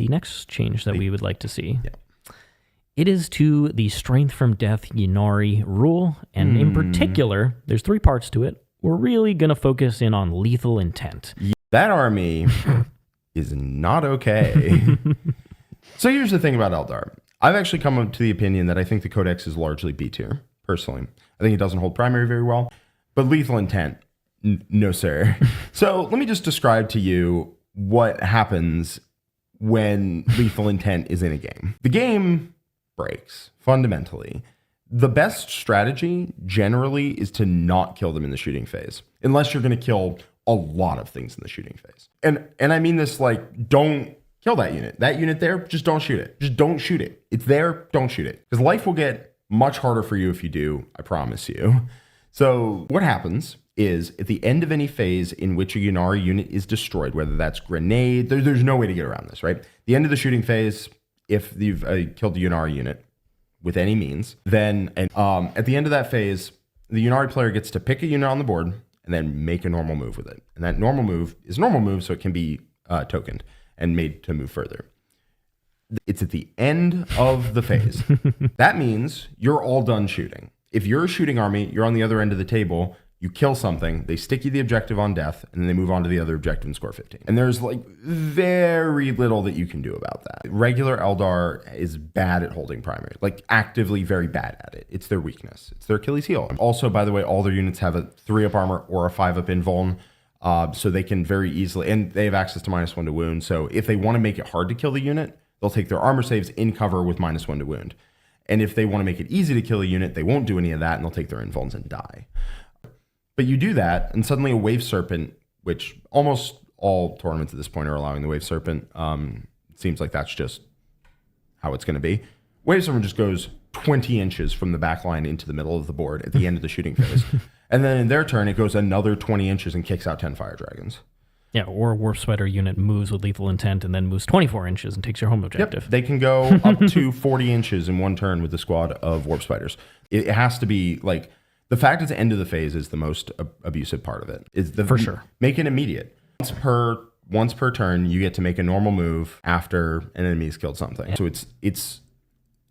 The next change that we would like to see. Yeah. It is to the Strength from Death Ynnari rule, and in particular, there's 3 parts to it. We're really going to focus in on lethal intent. That army is not okay. So here's the thing about Eldar. I've actually come up to the opinion that I think the Codex is largely B tier, personally. I think it doesn't hold primary very well, but lethal intent, no sir. So let me just describe to you what happens when lethal intent is in a game. The game breaks, fundamentally. The best strategy generally is to not kill them in the shooting phase, unless you're going to kill a lot of things in the shooting phase. And I mean this like, don't kill that unit. That unit there, just don't shoot it. Just don't shoot it. It's there, don't shoot it. Because life will get much harder for you if you do, I promise you. So what happens is at the end of any phase in which a Ynnari unit is destroyed, whether that's grenade, there's no way to get around this, right? The end of the shooting phase, if you've killed the Ynnari unit with any means, then at the end of that phase, the Ynnari player gets to pick a unit on the board and then make a normal move with it. And that normal move is a normal move, so it can be tokened and made to move further. It's at the end of the phase. That means you're all done shooting. If you're a shooting army, you're on the other end of the table, you kill something, they stick you the objective on death, and then they move on to the other objective and score 15. And there's like very little that you can do about that. Regular Eldar is bad at holding primary, like actively very bad at it. It's their weakness. It's their Achilles heel. Also, by the way, all their units have a 3-up armor or a 5-up invuln, so they can very easily, and they have access to -1 to wound. So if they want to make it hard to kill the unit, they'll take their armor saves in cover with -1 to wound. And if they want to make it easy to kill a unit, they won't do any of that, and they'll take their invulns and die. But you do that, and suddenly a Wave Serpent, which almost all tournaments at this point are allowing the Wave Serpent. It seems like that's just how it's going to be. Wave Serpent just goes 20 inches from the back line into the middle of the board at the end of the shooting phase. And then in their turn, it goes another 20 inches and kicks out 10 Fire Dragons. Yeah, or a Warp Spider unit moves with lethal intent and then moves 24 inches and takes your home objective. Yep, they can go up to 40 inches in one turn with the squad of Warp Spiders. It has to be like... The fact it's the end of the phase is the most abusive part of it. For sure. Make it immediate. Once per turn, you get to make a normal move after an enemy has killed something. Yeah. So it's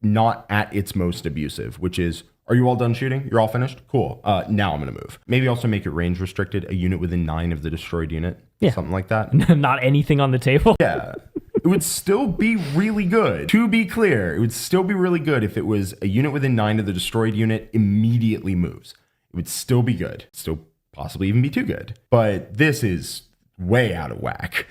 not at its most abusive, which is, are you all done shooting? You're all finished? Cool. Now I'm going to move. Maybe also make it range restricted, a unit within 9 of the destroyed unit. Yeah. Something like that. Not anything on the table. Yeah. It would still be really good. To be clear, it would still be really good if it was a unit within 9 of the destroyed unit immediately moves. It would still be good. Still possibly even be too good. But this is way out of whack.